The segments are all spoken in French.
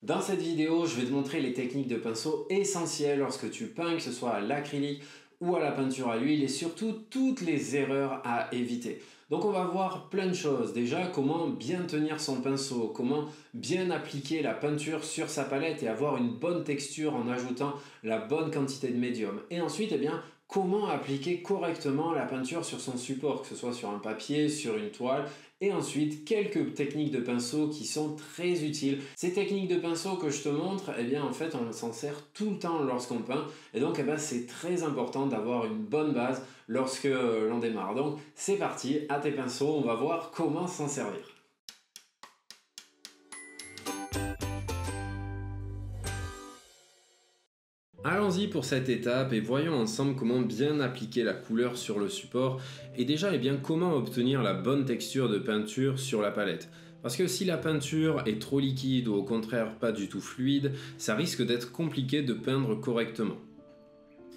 Dans cette vidéo, je vais te montrer les techniques de pinceau essentielles lorsque tu peins, que ce soit à l'acrylique ou à la peinture à l'huile, et surtout toutes les erreurs à éviter. Donc on va voir plein de choses. Déjà, comment bien tenir son pinceau, comment bien appliquer la peinture sur sa palette et avoir une bonne texture en ajoutant la bonne quantité de médium. Et ensuite, comment appliquer correctement la peinture sur son support, que ce soit sur un papier, sur une toile. Et ensuite, quelques techniques de pinceau qui sont très utiles. Ces techniques de pinceau que je te montre, en fait, on s'en sert tout le temps lorsqu'on peint. Et donc, c'est très important d'avoir une bonne base lorsque l'on démarre. Donc, c'est parti, à tes pinceaux, on va voir comment s'en servir. Allons-y pour cette étape et voyons ensemble comment bien appliquer la couleur sur le support et déjà comment obtenir la bonne texture de peinture sur la palette. Parce que si la peinture est trop liquide ou au contraire pas du tout fluide, ça risque d'être compliqué de peindre correctement.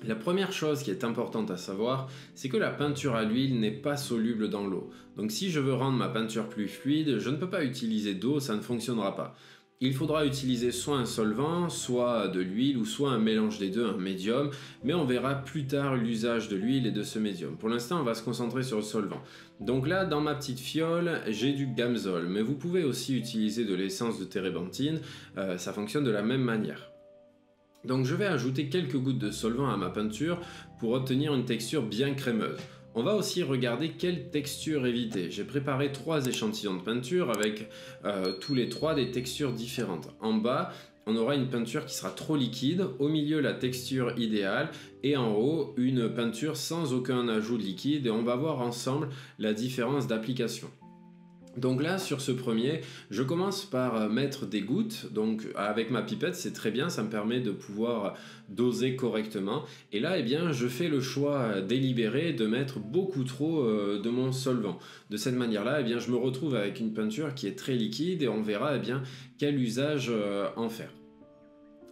La première chose qui est importante à savoir, c'est que la peinture à l'huile n'est pas soluble dans l'eau. Donc si je veux rendre ma peinture plus fluide, je ne peux pas utiliser d'eau, ça ne fonctionnera pas. Il faudra utiliser soit un solvant, soit de l'huile ou soit un mélange des deux, un médium, mais on verra plus tard l'usage de l'huile et de ce médium. Pour l'instant, on va se concentrer sur le solvant. Donc là, dans ma petite fiole, j'ai du Gamsol, mais vous pouvez aussi utiliser de l'essence de térébenthine, ça fonctionne de la même manière. Donc je vais ajouter quelques gouttes de solvant à ma peinture pour obtenir une texture bien crémeuse. On va aussi regarder quelle texture éviter. J'ai préparé 3 échantillons de peinture avec tous les 3 des textures différentes. En bas, on aura une peinture qui sera trop liquide, au milieu la texture idéale et en haut une peinture sans aucun ajout de liquide et on va voir ensemble la différence d'application. Donc là, sur ce premier, je commence par mettre des gouttes, donc avec ma pipette, c'est très bien, ça me permet de pouvoir doser correctement. Et là, je fais le choix délibéré de mettre beaucoup trop de mon solvant. De cette manière-là, je me retrouve avec une peinture qui est très liquide et on verra quel usage en faire.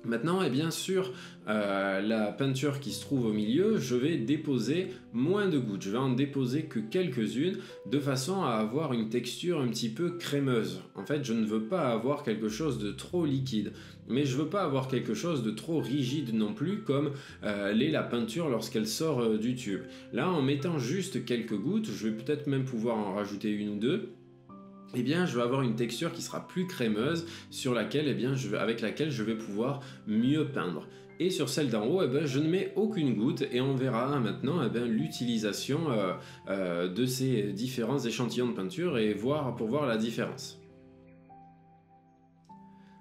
Maintenant, sur la peinture qui se trouve au milieu, je vais déposer moins de gouttes. Je vais en déposer que quelques-unes de façon à avoir une texture un petit peu crémeuse. En fait, je ne veux pas avoir quelque chose de trop liquide, mais je ne veux pas avoir quelque chose de trop rigide non plus comme l'est la peinture lorsqu'elle sort du tube. Là, en mettant juste quelques gouttes, je vais peut-être même pouvoir en rajouter une ou deux. Je vais avoir une texture qui sera plus crémeuse sur laquelle, avec laquelle je vais pouvoir mieux peindre. Et sur celle d'en haut, je ne mets aucune goutte et on verra maintenant l'utilisation de ces différents échantillons de peinture et pour voir la différence.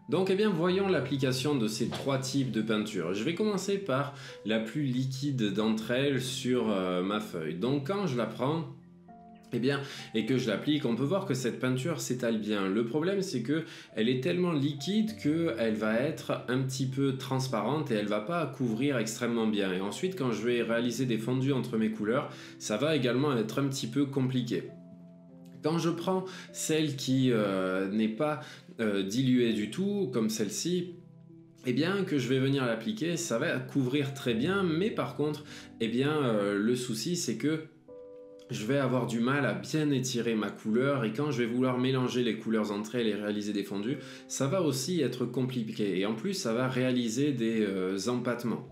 Donc voyons l'application de ces 3 types de peinture. Je vais commencer par la plus liquide d'entre elles sur ma feuille. Donc quand je la prends, et que je l'applique, on peut voir que cette peinture s'étale bien. Le problème, c'est que elle est tellement liquide qu'elle va être un petit peu transparente et elle va pas couvrir extrêmement bien. Et ensuite, quand je vais réaliser des fondus entre mes couleurs, ça va également être un petit peu compliqué. Quand je prends celle qui n'est pas diluée du tout, comme celle-ci, que je vais venir l'appliquer, ça va couvrir très bien, mais par contre, le souci, c'est que je vais avoir du mal à bien étirer ma couleur et quand je vais vouloir mélanger les couleurs entre elles et réaliser des fondus, ça va aussi être compliqué et en plus ça va réaliser des empâtements.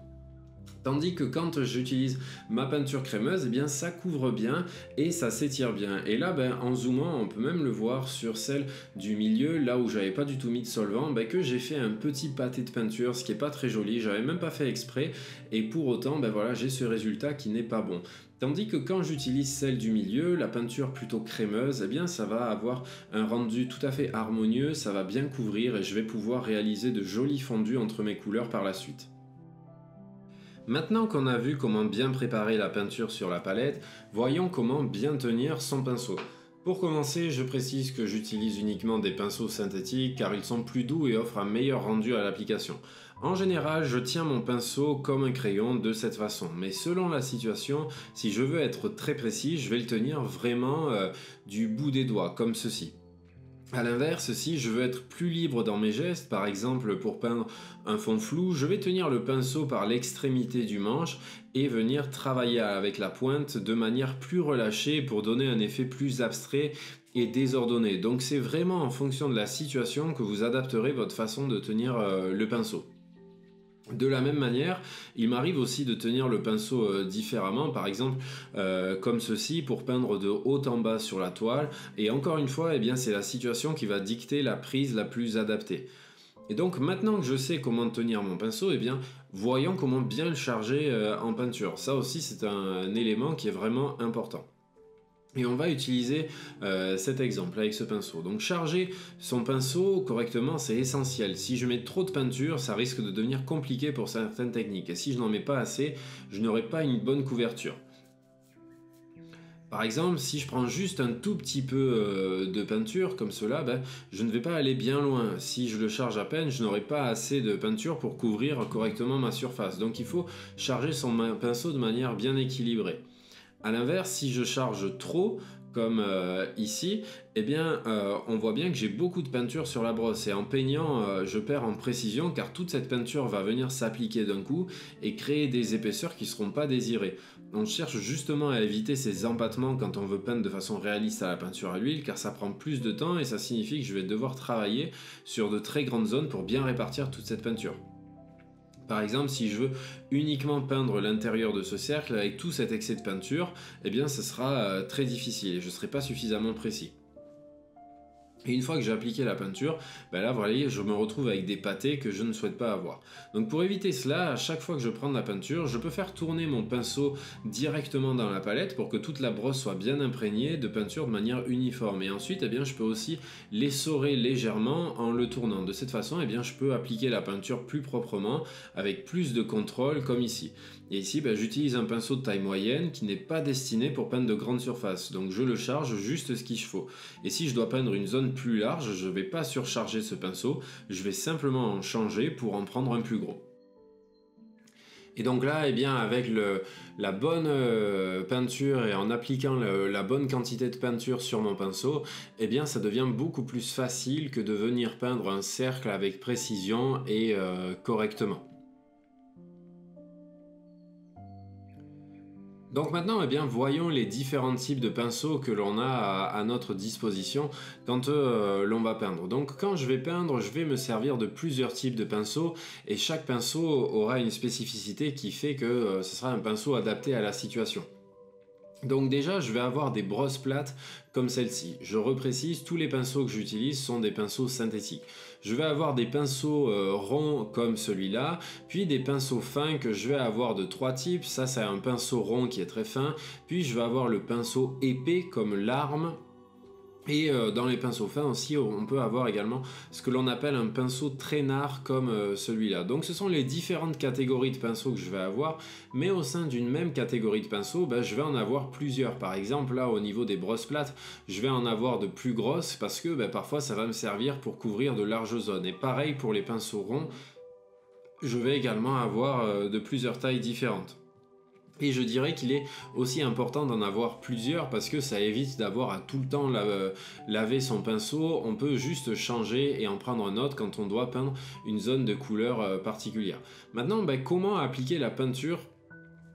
Tandis que quand j'utilise ma peinture crémeuse, ça couvre bien et ça s'étire bien. Et là, en zoomant, on peut même le voir sur celle du milieu, là où j'avais pas du tout mis de solvant, que j'ai fait un petit pâté de peinture, ce qui est pas très joli, j'avais même pas fait exprès, et pour autant, j'ai ce résultat qui n'est pas bon. Tandis que quand j'utilise celle du milieu, la peinture plutôt crémeuse, ça va avoir un rendu tout à fait harmonieux, ça va bien couvrir et je vais pouvoir réaliser de jolis fondus entre mes couleurs par la suite. Maintenant qu'on a vu comment bien préparer la peinture sur la palette, voyons comment bien tenir son pinceau. Pour commencer, je précise que j'utilise uniquement des pinceaux synthétiques car ils sont plus doux et offrent un meilleur rendu à l'application. En général, je tiens mon pinceau comme un crayon de cette façon, mais selon la situation, si je veux être très précis, je vais le tenir vraiment du bout des doigts, comme ceci. A l'inverse, si je veux être plus libre dans mes gestes, par exemple pour peindre un fond flou, je vais tenir le pinceau par l'extrémité du manche et venir travailler avec la pointe de manière plus relâchée pour donner un effet plus abstrait et désordonné. Donc c'est vraiment en fonction de la situation que vous adapterez votre façon de tenir le pinceau. De la même manière, il m'arrive aussi de tenir le pinceau différemment, par exemple comme ceci pour peindre de haut en bas sur la toile. Et encore une fois, eh bien, c'est la situation qui va dicter la prise la plus adaptée. Et donc maintenant que je sais comment tenir mon pinceau, eh bien, voyons comment bien le charger en peinture. Ça aussi, c'est un élément qui est vraiment important. Et on va utiliser cet exemple avec ce pinceau. Donc charger son pinceau correctement, c'est essentiel. Si je mets trop de peinture, ça risque de devenir compliqué pour certaines techniques. Et si je n'en mets pas assez, je n'aurai pas une bonne couverture. Par exemple, si je prends juste un tout petit peu de peinture comme cela, ben, je ne vais pas aller bien loin. Si je le charge à peine, je n'aurai pas assez de peinture pour couvrir correctement ma surface. Donc il faut charger son pinceau de manière bien équilibrée. A l'inverse, si je charge trop, comme ici, eh bien, on voit bien que j'ai beaucoup de peinture sur la brosse. Et en peignant, je perds en précision car toute cette peinture va venir s'appliquer d'un coup et créer des épaisseurs qui ne seront pas désirées. On cherche justement à éviter ces empattements quand on veut peindre de façon réaliste à la peinture à l'huile car ça prend plus de temps et ça signifie que je vais devoir travailler sur de très grandes zones pour bien répartir toute cette peinture. Par exemple, si je veux uniquement peindre l'intérieur de ce cercle avec tout cet excès de peinture, eh bien ce sera très difficile et je ne serai pas suffisamment précis. Et une fois que j'ai appliqué la peinture, ben là, voilà, je me retrouve avec des pâtés que je ne souhaite pas avoir. Donc pour éviter cela, à chaque fois que je prends de la peinture, je peux faire tourner mon pinceau directement dans la palette pour que toute la brosse soit bien imprégnée de peinture de manière uniforme. Et ensuite, eh bien, je peux aussi l'essorer légèrement en le tournant. De cette façon, eh bien, je peux appliquer la peinture plus proprement, avec plus de contrôle, comme ici. Et ici, ben, j'utilise un pinceau de taille moyenne qui n'est pas destiné pour peindre de grandes surfaces. Donc je le charge juste ce qu'il faut. Et si je dois peindre une zone plus large, je ne vais pas surcharger ce pinceau, je vais simplement en changer pour en prendre un plus gros. Et donc là, eh bien, avec la bonne peinture et en appliquant la bonne quantité de peinture sur mon pinceau, eh bien, ça devient beaucoup plus facile que de venir peindre un cercle avec précision et correctement. Donc maintenant, eh bien, voyons les différents types de pinceaux que l'on a à notre disposition quand l'on va peindre. Donc quand je vais peindre, je vais me servir de plusieurs types de pinceaux et chaque pinceau aura une spécificité qui fait que ce sera un pinceau adapté à la situation. Donc déjà, je vais avoir des brosses plates comme celle-ci. Je reprécise, tous les pinceaux que j'utilise sont des pinceaux synthétiques. Je vais avoir des pinceaux ronds comme celui-là, puis des pinceaux fins que je vais avoir de trois types. Ça, c'est un pinceau rond qui est très fin. Puis je vais avoir le pinceau épais comme l'arme. Et dans les pinceaux fins aussi, on peut avoir également ce que l'on appelle un pinceau traînard comme celui-là. Donc ce sont les différentes catégories de pinceaux que je vais avoir, mais au sein d'une même catégorie de pinceaux, ben, je vais en avoir plusieurs. Par exemple, là au niveau des brosses plates, je vais en avoir de plus grosses parce que ben, parfois ça va me servir pour couvrir de larges zones. Et pareil pour les pinceaux ronds, je vais également avoir de plusieurs tailles différentes. Et je dirais qu'il est aussi important d'en avoir plusieurs parce que ça évite d'avoir à tout le temps laver son pinceau. On peut juste changer et en prendre un autre quand on doit peindre une zone de couleur particulière. Maintenant, ben, comment appliquer la peinture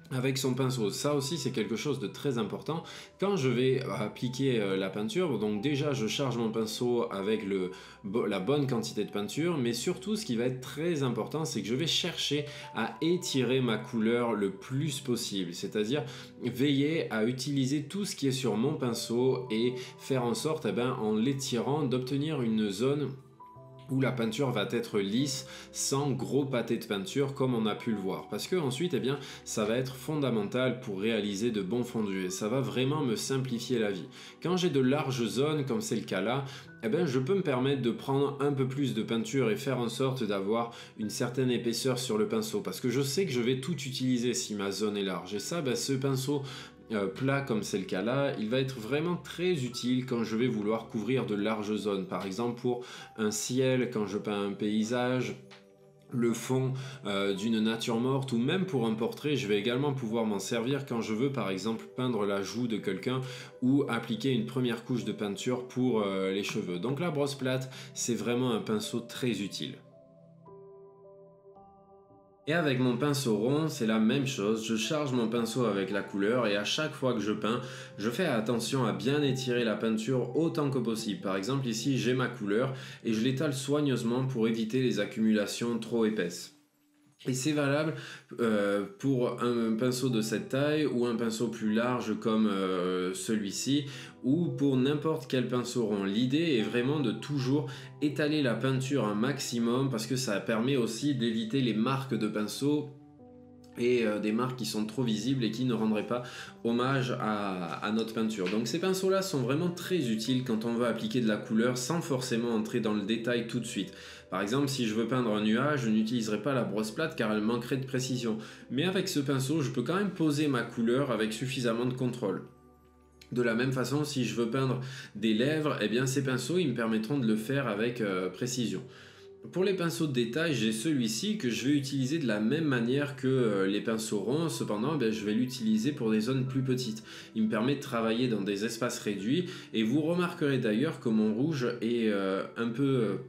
avec son pinceau? Ça aussi c'est quelque chose de très important. Quand je vais appliquer la peinture, donc déjà je charge mon pinceau avec la bonne quantité de peinture, mais surtout ce qui va être très important, c'est que je vais chercher à étirer ma couleur le plus possible, c'est-à-dire veiller à utiliser tout ce qui est sur mon pinceau et faire en sorte, eh ben, en l'étirant, d'obtenir une zone où la peinture va être lisse sans gros pâtés de peinture comme on a pu le voir, parce que ensuite eh bien, ça va être fondamental pour réaliser de bons fondus et ça va vraiment me simplifier la vie. Quand j'ai de larges zones comme c'est le cas là, eh bien, je peux me permettre de prendre un peu plus de peinture et faire en sorte d'avoir une certaine épaisseur sur le pinceau, parce que je sais que je vais tout utiliser si ma zone est large. Et ça, ben, ce pinceau plat comme c'est le cas là, il va être vraiment très utile quand je vais vouloir couvrir de larges zones. Par exemple pour un ciel, quand je peins un paysage, le fond d'une nature morte ou même pour un portrait, je vais également pouvoir m'en servir quand je veux par exemple peindre la joue de quelqu'un ou appliquer une première couche de peinture pour les cheveux. Donc la brosse plate, c'est vraiment un pinceau très utile. Et avec mon pinceau rond, c'est la même chose. Je charge mon pinceau avec la couleur et à chaque fois que je peins, je fais attention à bien étirer la peinture autant que possible. Par exemple, ici, j'ai ma couleur et je l'étale soigneusement pour éviter les accumulations trop épaisses. Et c'est valable pour un pinceau de cette taille ou un pinceau plus large comme celui-ci ou pour n'importe quel pinceau rond. L'idée est vraiment de toujours étaler la peinture un maximum parce que ça permet aussi d'éviter les marques de pinceau et des marques qui sont trop visibles et qui ne rendraient pas hommage à notre peinture. Donc ces pinceaux là sont vraiment très utiles quand on veut appliquer de la couleur sans forcément entrer dans le détail tout de suite. Par exemple, si je veux peindre un nuage, je n'utiliserai pas la brosse plate car elle manquerait de précision. Mais avec ce pinceau, je peux quand même poser ma couleur avec suffisamment de contrôle. De la même façon, si je veux peindre des lèvres, eh bien ces pinceaux ils me permettront de le faire avec précision. Pour les pinceaux de détail, j'ai celui-ci que je vais utiliser de la même manière que les pinceaux ronds, cependant je vais l'utiliser pour des zones plus petites. Il me permet de travailler dans des espaces réduits et vous remarquerez d'ailleurs que mon rouge est un peu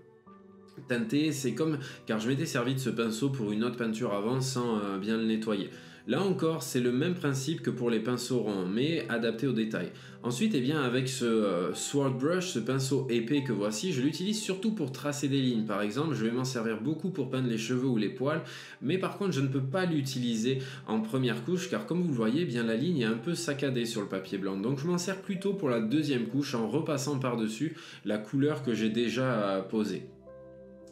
teinté, c'est comme car je m'étais servi de ce pinceau pour une autre peinture avant sans bien le nettoyer. Là encore, c'est le même principe que pour les pinceaux ronds, mais adapté aux détails. Ensuite, eh bien, avec ce sword brush, ce pinceau épais que voici, je l'utilise surtout pour tracer des lignes. Par exemple, je vais m'en servir beaucoup pour peindre les cheveux ou les poils, mais par contre, je ne peux pas l'utiliser en première couche, car comme vous le voyez, eh bien, la ligne est un peu saccadée sur le papier blanc. Donc, je m'en sers plutôt pour la deuxième couche en repassant par-dessus la couleur que j'ai déjà posée.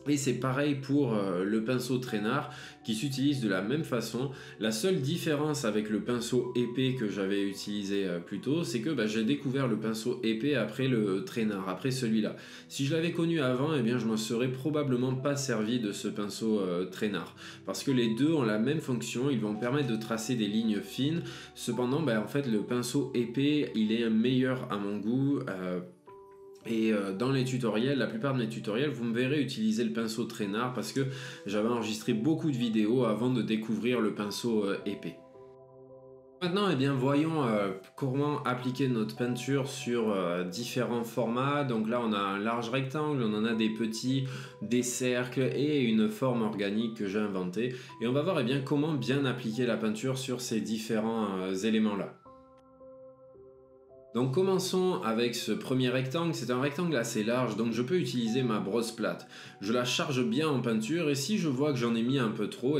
Et c'est pareil pour le pinceau traînard qui s'utilise de la même façon. La seule différence avec le pinceau épais que j'avais utilisé plus tôt, c'est que j'ai découvert le pinceau épais après le traînard, après celui-là. Si je l'avais connu avant, eh bien, je m'en serais probablement pas servi de ce pinceau traînard. Parce que les deux ont la même fonction, ils vont permettre de tracer des lignes fines. Cependant, en fait, le pinceau épais, il est meilleur à mon goût. Et dans les tutoriels, la plupart de mes tutoriels, vous me verrez utiliser le pinceau traînard parce que j'avais enregistré beaucoup de vidéos avant de découvrir le pinceau épais. Maintenant, eh bien, voyons comment appliquer notre peinture sur différents formats. Donc là, on a un large rectangle, on en a des petits, des cercles et une forme organique que j'ai inventée. Et on va voir comment bien appliquer la peinture sur ces différents éléments-là. Donc commençons avec ce premier rectangle, c'est un rectangle assez large donc je peux utiliser ma brosse plate. Je la charge bien en peinture et si je vois que j'en ai mis un peu trop,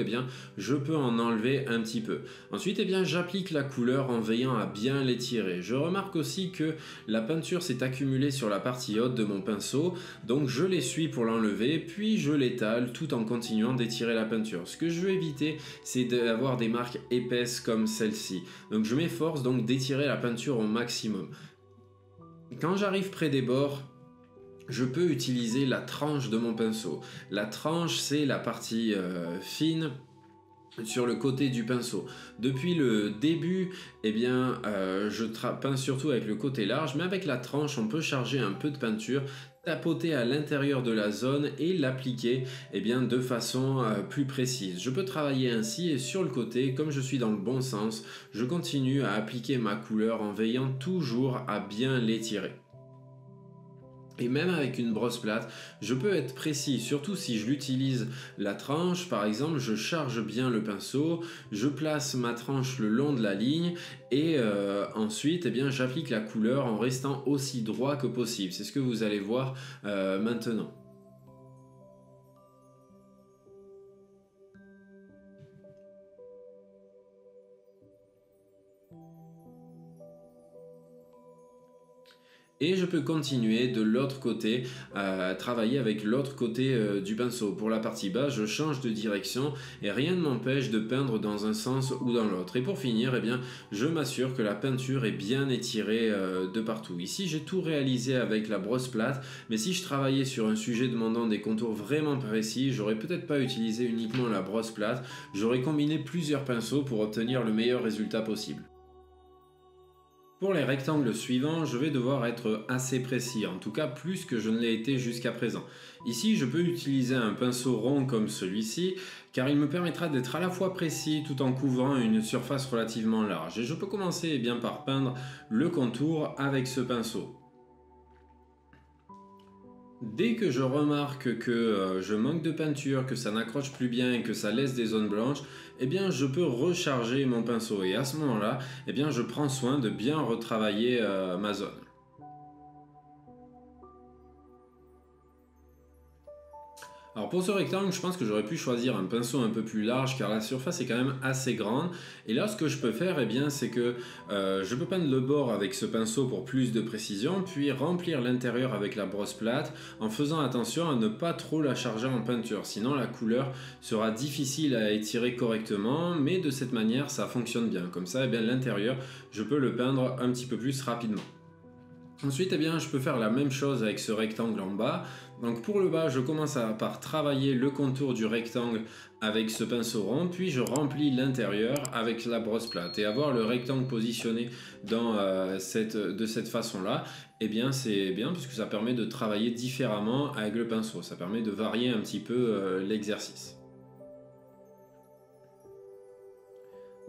je peux en enlever un petit peu. Ensuite j'applique la couleur en veillant à bien l'étirer. Je remarque aussi que la peinture s'est accumulée sur la partie haute de mon pinceau, donc je l'essuie pour l'enlever puis je l'étale tout en continuant d'étirer la peinture. Ce que je veux éviter c'est d'avoir des marques épaisses comme celle-ci. Donc je m'efforce donc d'étirer la peinture au maximum. Quand j'arrive près des bords, je peux utiliser la tranche de mon pinceau. La tranche, c'est la partie fine sur le côté du pinceau. Depuis le début, je peins surtout avec le côté large, mais avec la tranche, on peut charger un peu de peinture, tapoter à l'intérieur de la zone et l'appliquer de façon plus précise. Je peux travailler ainsi et sur le côté, comme je suis dans le bon sens, je continue à appliquer ma couleur en veillant toujours à bien l'étirer. Et même avec une brosse plate, je peux être précis, surtout si je l'utilise la tranche. Par exemple, je charge bien le pinceau, je place ma tranche le long de la ligne et ensuite j'applique la couleur en restant aussi droit que possible. C'est ce que vous allez voir maintenant. Et je peux continuer de l'autre côté, travailler avec l'autre côté du pinceau. Pour la partie basse, je change de direction et rien ne m'empêche de peindre dans un sens ou dans l'autre. Et pour finir, je m'assure que la peinture est bien étirée de partout. Ici, j'ai tout réalisé avec la brosse plate, mais si je travaillais sur un sujet demandant des contours vraiment précis, j'aurais peut-être pas utilisé uniquement la brosse plate, j'aurais combiné plusieurs pinceaux pour obtenir le meilleur résultat possible. Pour les rectangles suivants, je vais devoir être assez précis, en tout cas plus que je ne l'ai été jusqu'à présent. Ici, je peux utiliser un pinceau rond comme celui-ci, car il me permettra d'être à la fois précis tout en couvrant une surface relativement large. Et je peux commencer bien par peindre le contour avec ce pinceau. Dès que je remarque que je manque de peinture, que ça n'accroche plus bien et que ça laisse des zones blanches, eh bien je peux recharger mon pinceau et à ce moment-là, eh bien je prends soin de bien retravailler ma zone. Alors pour ce rectangle, je pense que j'aurais pu choisir un pinceau un peu plus large car la surface est quand même assez grande. Et là, ce que je peux faire, eh bien, c'est que je peux peindre le bord avec ce pinceau pour plus de précision, puis remplir l'intérieur avec la brosse plate en faisant attention à ne pas trop la charger en peinture. Sinon, la couleur sera difficile à étirer correctement, mais de cette manière, ça fonctionne bien. Comme ça, eh bien, l'intérieur, je peux le peindre un petit peu plus rapidement. Ensuite, eh bien, je peux faire la même chose avec ce rectangle en bas. Donc pour le bas, je commence par travailler le contour du rectangle avec ce pinceau rond, puis je remplis l'intérieur avec la brosse plate. Et avoir le rectangle positionné de cette façon-là, eh bien c'est bien puisque ça permet de travailler différemment avec le pinceau. Ça permet de varier un petit peu l'exercice.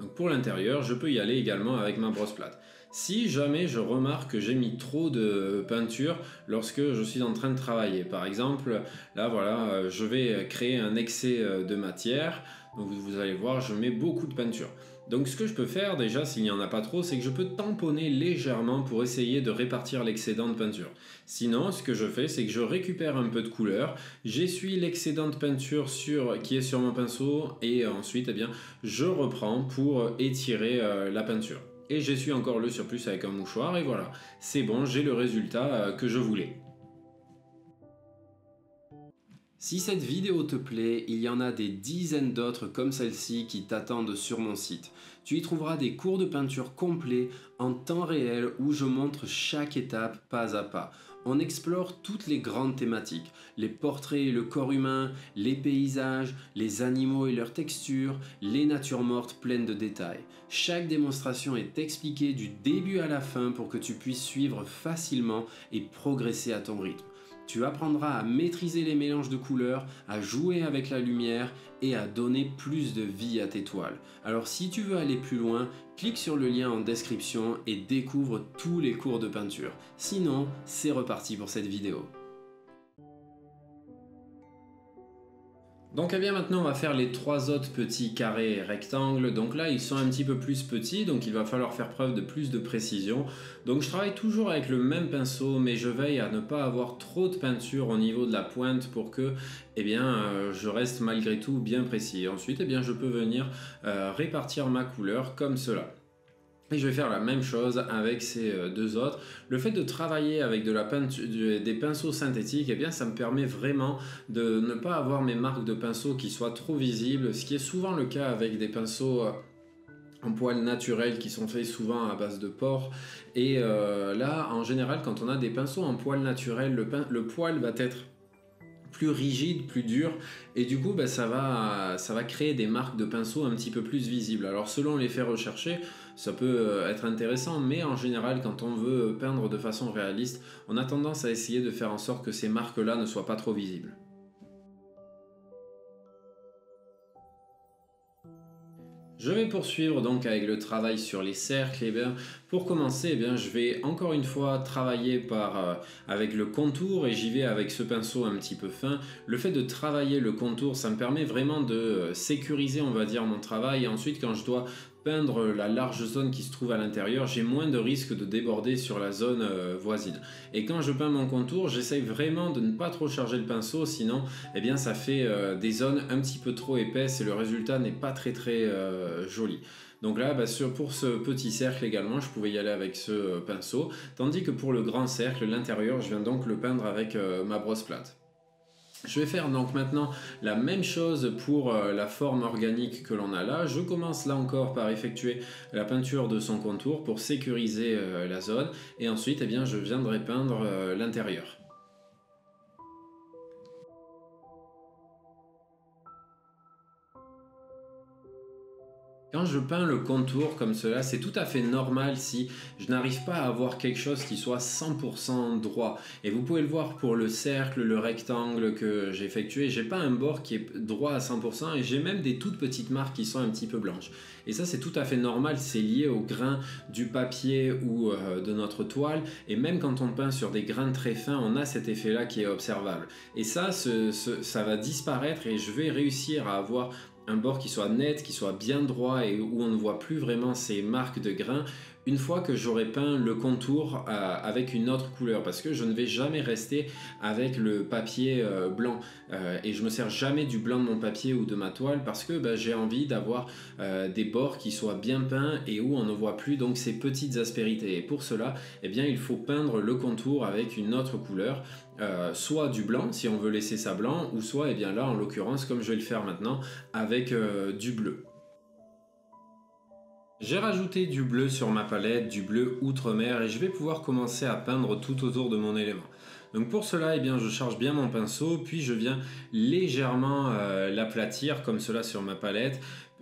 Donc pour l'intérieur, je peux y aller également avec ma brosse plate. Si jamais je remarque que j'ai mis trop de peinture lorsque je suis en train de travailler, par exemple, là voilà, je vais créer un excès de matière, donc vous allez voir, je mets beaucoup de peinture. Donc ce que je peux faire déjà, s'il n'y en a pas trop, c'est que je peux tamponner légèrement pour essayer de répartir l'excédent de peinture. Sinon, ce que je fais, c'est que je récupère un peu de couleur, j'essuie l'excédent de peinture qui est sur mon pinceau et ensuite, eh bien, je reprends pour étirer la peinture. Et j'essuie encore le surplus avec un mouchoir et voilà, c'est bon, j'ai le résultat que je voulais. Si cette vidéo te plaît, il y en a des dizaines d'autres comme celle-ci qui t'attendent sur mon site. Tu y trouveras des cours de peinture complets en temps réel où je montre chaque étape pas à pas. On explore toutes les grandes thématiques, les portraits et le corps humain, les paysages, les animaux et leurs textures, les natures mortes pleines de détails. Chaque démonstration est expliquée du début à la fin pour que tu puisses suivre facilement et progresser à ton rythme. Tu apprendras à maîtriser les mélanges de couleurs, à jouer avec la lumière et à donner plus de vie à tes toiles. Alors si tu veux aller plus loin, clique sur le lien en description et découvre tous les cours de peinture. Sinon, c'est reparti pour cette vidéo. Donc eh bien maintenant on va faire les trois autres petits carrés et rectangles. Donc là ils sont un petit peu plus petits, donc il va falloir faire preuve de plus de précision. Donc je travaille toujours avec le même pinceau, mais je veille à ne pas avoir trop de peinture au niveau de la pointe pour que je reste malgré tout bien précis. Ensuite je peux venir répartir ma couleur comme cela. Et je vais faire la même chose avec ces deux autres. Le fait de travailler avec de la peinture, des pinceaux synthétiques, eh bien, ça me permet vraiment de ne pas avoir mes marques de pinceau qui soient trop visibles, ce qui est souvent le cas avec des pinceaux en poils naturels qui sont faits souvent à base de porc. Et là, en général, quand on a des pinceaux en poils naturels, le poil va être plus rigide, plus dur et du coup ça va créer des marques de pinceau un petit peu plus visibles. Alors selon l'effet recherché, ça peut être intéressant, mais en général quand on veut peindre de façon réaliste, on a tendance à essayer de faire en sorte que ces marques-là ne soient pas trop visibles. Je vais poursuivre donc avec le travail sur les cercles. Et bien, pour commencer, je vais encore une fois travailler avec le contour et j'y vais avec ce pinceau un petit peu fin. Le fait de travailler le contour, ça me permet vraiment de sécuriser, on va dire, mon travail. Et ensuite, quand je dois peindre la large zone qui se trouve à l'intérieur, j'ai moins de risque de déborder sur la zone voisine. Et quand je peins mon contour, j'essaye vraiment de ne pas trop charger le pinceau, sinon ça fait des zones un petit peu trop épaisses et le résultat n'est pas très joli. Donc là, pour ce petit cercle également, je pouvais y aller avec ce pinceau, tandis que pour le grand cercle, l'intérieur, je viens donc le peindre avec ma brosse plate. Je vais faire donc maintenant la même chose pour la forme organique que l'on a là. Je commence là encore par effectuer la peinture de son contour pour sécuriser la zone et ensuite je viendrai peindre l'intérieur. Quand je peins le contour comme cela, c'est tout à fait normal si je n'arrive pas à avoir quelque chose qui soit 100% droit. Et vous pouvez le voir pour le cercle, le rectangle que j'ai effectué, j'ai pas un bord qui est droit à 100% et j'ai même des toutes petites marques qui sont un petit peu blanches. Et ça c'est tout à fait normal, c'est lié au grain du papier ou de notre toile. Et même quand on peint sur des grains très fins, on a cet effet-là qui est observable. Et ça, ça va disparaître et je vais réussir à avoir un bord qui soit net, qui soit bien droit et où on ne voit plus vraiment ces marques de grains une fois que j'aurai peint le contour avec une autre couleur, parce que je ne vais jamais rester avec le papier blanc et je me sers jamais du blanc de mon papier ou de ma toile parce que j'ai envie d'avoir des bords qui soient bien peints et où on ne voit plus donc ces petites aspérités. Et pour cela, eh bien, il faut peindre le contour avec une autre couleur, soit du blanc si on veut laisser ça blanc, ou soit, eh bien là en l'occurrence, comme je vais le faire maintenant, avec du bleu. J'ai rajouté du bleu sur ma palette, du bleu outre-mer, et je vais pouvoir commencer à peindre tout autour de mon élément. Donc pour cela, eh bien, je charge bien mon pinceau, puis je viens légèrement l'aplatir comme cela sur ma palette.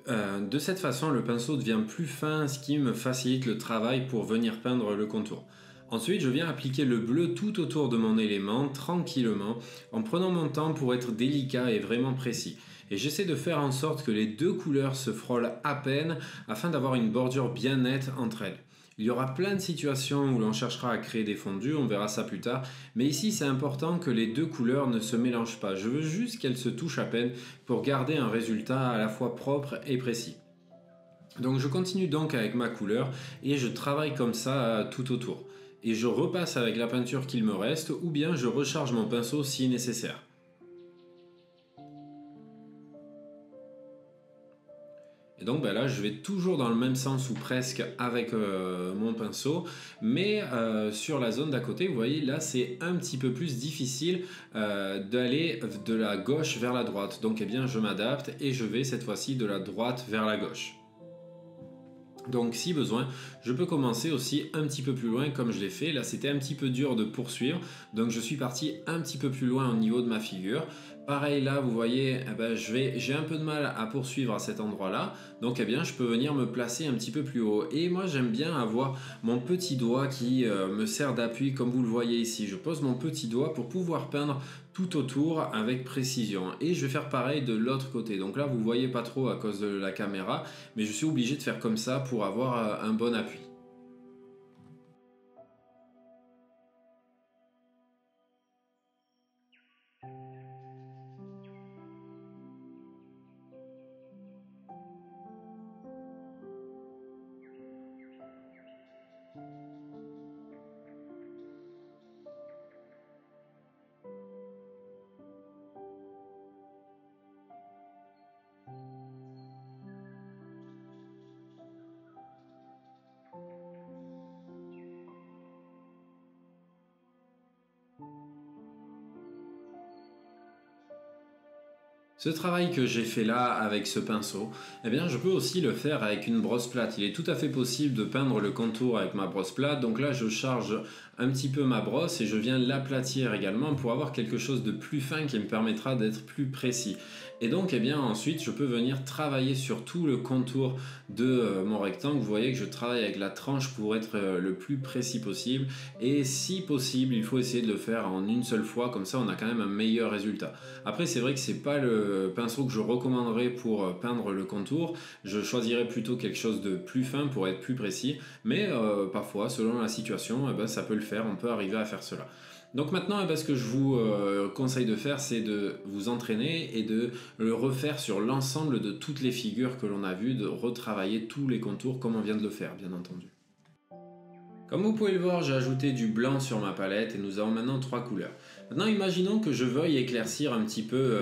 De cette façon, le pinceau devient plus fin, ce qui me facilite le travail pour venir peindre le contour. Ensuite, je viens appliquer le bleu tout autour de mon élément, tranquillement, en prenant mon temps pour être délicat et vraiment précis. Et j'essaie de faire en sorte que les deux couleurs se frôlent à peine afin d'avoir une bordure bien nette entre elles. Il y aura plein de situations où l'on cherchera à créer des fondus, on verra ça plus tard, mais ici c'est important que les deux couleurs ne se mélangent pas. Je veux juste qu'elles se touchent à peine pour garder un résultat à la fois propre et précis. Donc je continue donc avec ma couleur et je travaille comme ça tout autour. Et je repasse avec la peinture qu'il me reste ou bien je recharge mon pinceau si nécessaire. Et donc là, je vais toujours dans le même sens ou presque avec mon pinceau, mais sur la zone d'à côté, vous voyez, là, c'est un petit peu plus difficile d'aller de la gauche vers la droite. Donc, eh bien, je m'adapte et je vais cette fois-ci de la droite vers la gauche. Donc si besoin, je peux commencer aussi un petit peu plus loin comme je l'ai fait. Là c'était un petit peu dur de poursuivre, donc je suis parti un petit peu plus loin au niveau de ma figure. Pareil là, vous voyez, j'ai un peu de mal à poursuivre à cet endroit-là, donc eh bien je peux venir me placer un petit peu plus haut. Et moi j'aime bien avoir mon petit doigt qui me sert d'appui comme vous le voyez ici. Je pose mon petit doigt pour pouvoir peindre tout autour avec précision. Et je vais faire pareil de l'autre côté. Donc là vous voyez pas trop à cause de la caméra, mais je suis obligé de faire comme ça pour avoir un bon appui. Ce travail que j'ai fait là avec ce pinceau, eh bien je peux aussi le faire avec une brosse plate. Il est tout à fait possible de peindre le contour avec ma brosse plate. Donc là je charge un petit peu ma brosse et je viens l'aplatir également pour avoir quelque chose de plus fin qui me permettra d'être plus précis. Et donc eh bien ensuite je peux venir travailler sur tout le contour de mon rectangle. Vous voyez que je travaille avec la tranche pour être le plus précis possible. Et si possible, il faut essayer de le faire en une seule fois, comme ça on a quand même un meilleur résultat. Après c'est vrai que c'est pas le pinceau que je recommanderais pour peindre le contour. Je choisirais plutôt quelque chose de plus fin pour être plus précis. Mais parfois, selon la situation, ça peut le faire. On peut arriver à faire cela. Donc maintenant, ce que je vous conseille de faire, c'est de vous entraîner et de le refaire sur l'ensemble de toutes les figures que l'on a vues, de retravailler tous les contours comme on vient de le faire, bien entendu. Comme vous pouvez le voir, j'ai ajouté du blanc sur ma palette et nous avons maintenant trois couleurs. Maintenant, imaginons que je veuille éclaircir un petit peu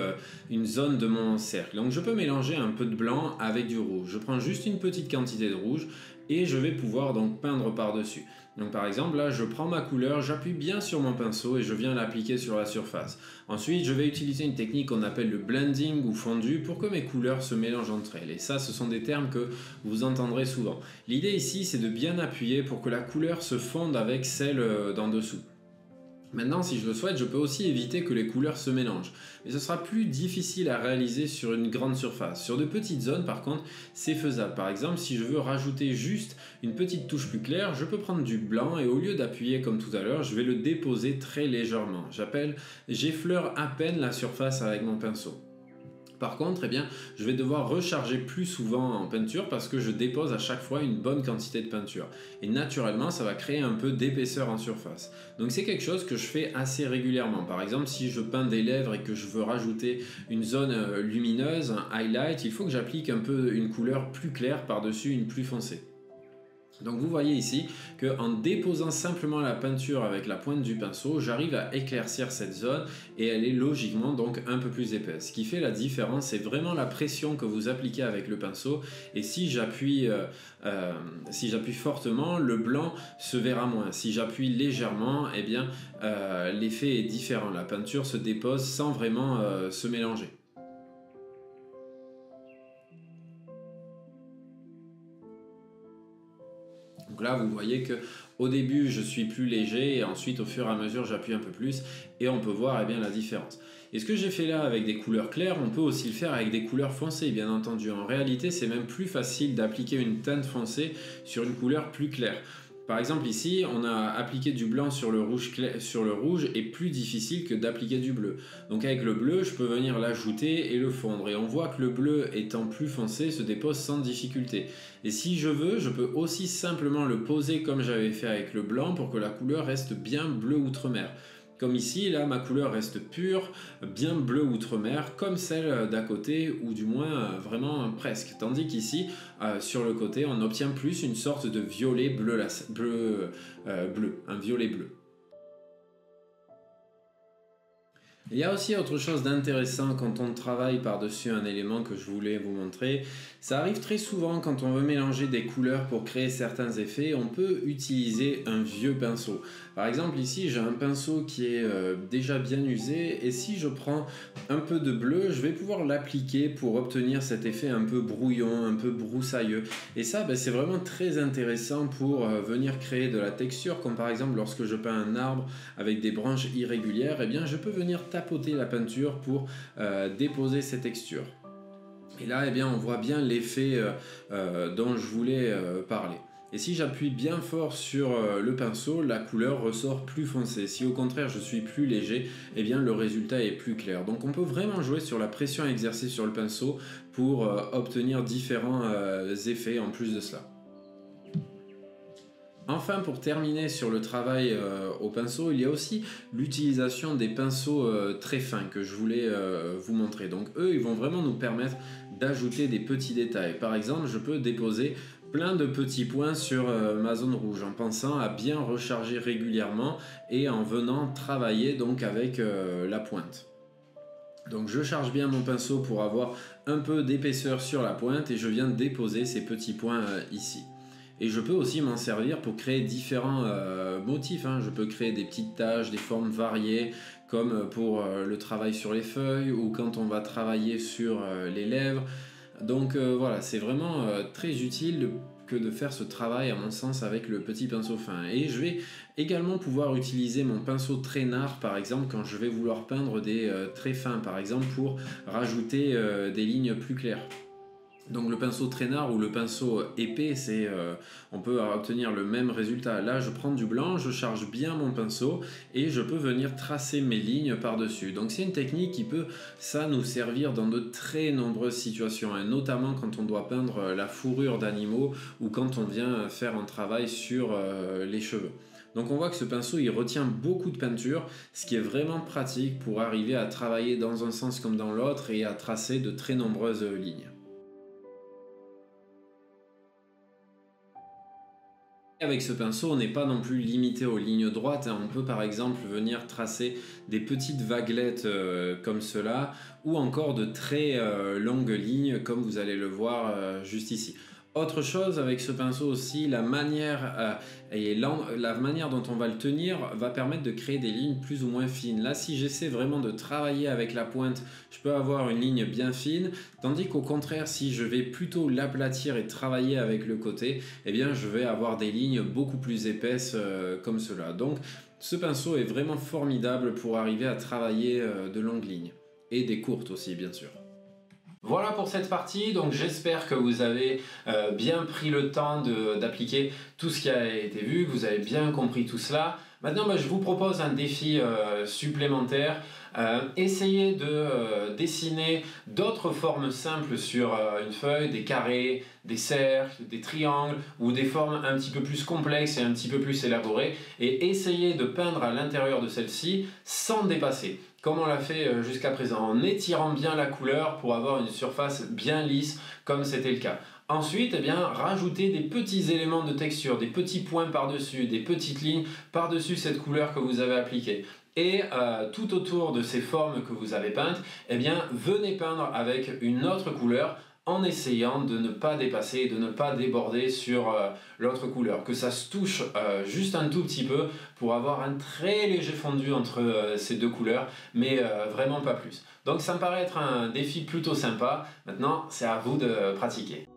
une zone de mon cercle. Donc je peux mélanger un peu de blanc avec du rouge. Je prends juste une petite quantité de rouge et je vais pouvoir donc peindre par-dessus. Donc par exemple là je prends ma couleur, j'appuie bien sur mon pinceau et je viens l'appliquer sur la surface. Ensuite je vais utiliser une technique qu'on appelle le blending ou fondu pour que mes couleurs se mélangent entre elles. Et ça ce sont des termes que vous entendrez souvent. L'idée ici c'est de bien appuyer pour que la couleur se fonde avec celle d'en dessous. Maintenant, si je le souhaite, je peux aussi éviter que les couleurs se mélangent. Mais ce sera plus difficile à réaliser sur une grande surface. Sur de petites zones, par contre, c'est faisable. Par exemple, si je veux rajouter juste une petite touche plus claire, je peux prendre du blanc et au lieu d'appuyer comme tout à l'heure, je vais le déposer très légèrement. J'effleure à peine la surface avec mon pinceau. Par contre, eh bien, je vais devoir recharger plus souvent en peinture parce que je dépose à chaque fois une bonne quantité de peinture. Et naturellement, ça va créer un peu d'épaisseur en surface. Donc c'est quelque chose que je fais assez régulièrement. Par exemple, si je peins des lèvres et que je veux rajouter une zone lumineuse, un highlight, il faut que j'applique un peu une couleur plus claire par-dessus une plus foncée. Donc vous voyez ici qu'en déposant simplement la peinture avec la pointe du pinceau, j'arrive à éclaircir cette zone et elle est logiquement donc un peu plus épaisse. Ce qui fait la différence, c'est vraiment la pression que vous appliquez avec le pinceau et si j'appuie fortement, le blanc se verra moins. Si j'appuie légèrement, eh bien l'effet est différent. La peinture se dépose sans vraiment se mélanger. Donc là, vous voyez que au début, je suis plus léger et ensuite, au fur et à mesure, j'appuie un peu plus et on peut voir eh bien, la différence. Et ce que j'ai fait là avec des couleurs claires, on peut aussi le faire avec des couleurs foncées, bien entendu. En réalité, c'est même plus facile d'appliquer une teinte foncée sur une couleur plus claire. Par exemple ici, on a appliqué du blanc sur le rouge est plus difficile que d'appliquer du bleu. Donc avec le bleu, je peux venir l'ajouter et le fondre. Et on voit que le bleu étant plus foncé se dépose sans difficulté. Et si je veux, je peux aussi simplement le poser comme j'avais fait avec le blanc pour que la couleur reste bien bleu outre-mer. Comme ici, là, ma couleur reste pure, bien bleu outre-mer, comme celle d'à côté, ou du moins vraiment presque. Tandis qu'ici, sur le côté, on obtient plus une sorte de violet bleu, un violet bleu. Il y a aussi autre chose d'intéressant quand on travaille par-dessus un élément que je voulais vous montrer. Ça arrive très souvent quand on veut mélanger des couleurs pour créer certains effets, on peut utiliser un vieux pinceau. Par exemple ici j'ai un pinceau qui est déjà bien usé et si je prends un peu de bleu, je vais pouvoir l'appliquer pour obtenir cet effet un peu brouillon, un peu broussailleux. Et ça c'est vraiment très intéressant pour venir créer de la texture, comme par exemple lorsque je peins un arbre avec des branches irrégulières, eh bien je peux venir tapoter la peinture pour déposer ces textures. Et là, eh bien, on voit bien l'effet dont je voulais parler. Et si j'appuie bien fort sur le pinceau, la couleur ressort plus foncée. Si au contraire je suis plus léger, eh bien le résultat est plus clair. Donc on peut vraiment jouer sur la pression exercée sur le pinceau pour obtenir différents effets en plus de cela. Enfin, pour terminer sur le travail au pinceau, il y a aussi l'utilisation des pinceaux très fins que je voulais vous montrer. Donc eux, ils vont vraiment nous permettre d'ajouter des petits détails. Par exemple, je peux déposer plein de petits points sur ma zone rouge en pensant à bien recharger régulièrement et en venant travailler donc avec la pointe. Donc je charge bien mon pinceau pour avoir un peu d'épaisseur sur la pointe et je viens déposer ces petits points ici. Et je peux aussi m'en servir pour créer différents motifs. Je peux créer des petites taches, des formes variées, comme pour le travail sur les feuilles ou quand on va travailler sur les lèvres. Donc voilà, c'est vraiment très utile que de faire ce travail à mon sens avec le petit pinceau fin. Et je vais également pouvoir utiliser mon pinceau traînard par exemple quand je vais vouloir peindre des traits fins par exemple pour rajouter des lignes plus claires. Donc le pinceau traînard ou le pinceau épais, on peut obtenir le même résultat. Là, je prends du blanc, je charge bien mon pinceau et je peux venir tracer mes lignes par-dessus. Donc c'est une technique qui peut nous servir dans de très nombreuses situations, et notamment quand on doit peindre la fourrure d'animaux ou quand on vient faire un travail sur les cheveux. Donc on voit que ce pinceau il retient beaucoup de peinture, ce qui est vraiment pratique pour arriver à travailler dans un sens comme dans l'autre et à tracer de très nombreuses lignes. Avec ce pinceau, on n'est pas non plus limité aux lignes droites. On peut par exemple venir tracer des petites vaguelettes comme cela, ou encore de très longues lignes comme vous allez le voir juste ici. Autre chose avec ce pinceau aussi, la manière dont on va le tenir va permettre de créer des lignes plus ou moins fines. Là, si j'essaie vraiment de travailler avec la pointe, je peux avoir une ligne bien fine, tandis qu'au contraire, si je vais plutôt l'aplatir et travailler avec le côté, eh bien, je vais avoir des lignes beaucoup plus épaisses comme cela. Donc, Ce pinceau est vraiment formidable pour arriver à travailler de longues lignes. Et des courtes aussi, bien sûr. Voilà pour cette partie, donc j'espère que vous avez bien pris le temps d'appliquer tout ce qui a été vu, que vous avez bien compris tout cela. Maintenant, je vous propose un défi supplémentaire. Essayez de dessiner d'autres formes simples sur une feuille, des carrés, des cercles, des triangles ou des formes un petit peu plus complexes et un petit peu plus élaborées et essayez de peindre à l'intérieur de celle-ci sans dépasser, comme on l'a fait jusqu'à présent, en étirant bien la couleur pour avoir une surface bien lisse comme c'était le cas. Ensuite, rajoutez des petits éléments de texture, des petits points par-dessus, des petites lignes par-dessus cette couleur que vous avez appliquée. Et tout autour de ces formes que vous avez peintes, venez peindre avec une autre couleur en essayant de ne pas dépasser, de ne pas déborder sur l'autre couleur. Que ça se touche juste un tout petit peu pour avoir un très léger fondu entre ces deux couleurs, mais vraiment pas plus. Donc ça me paraît être un défi plutôt sympa. Maintenant, c'est à vous de pratiquer.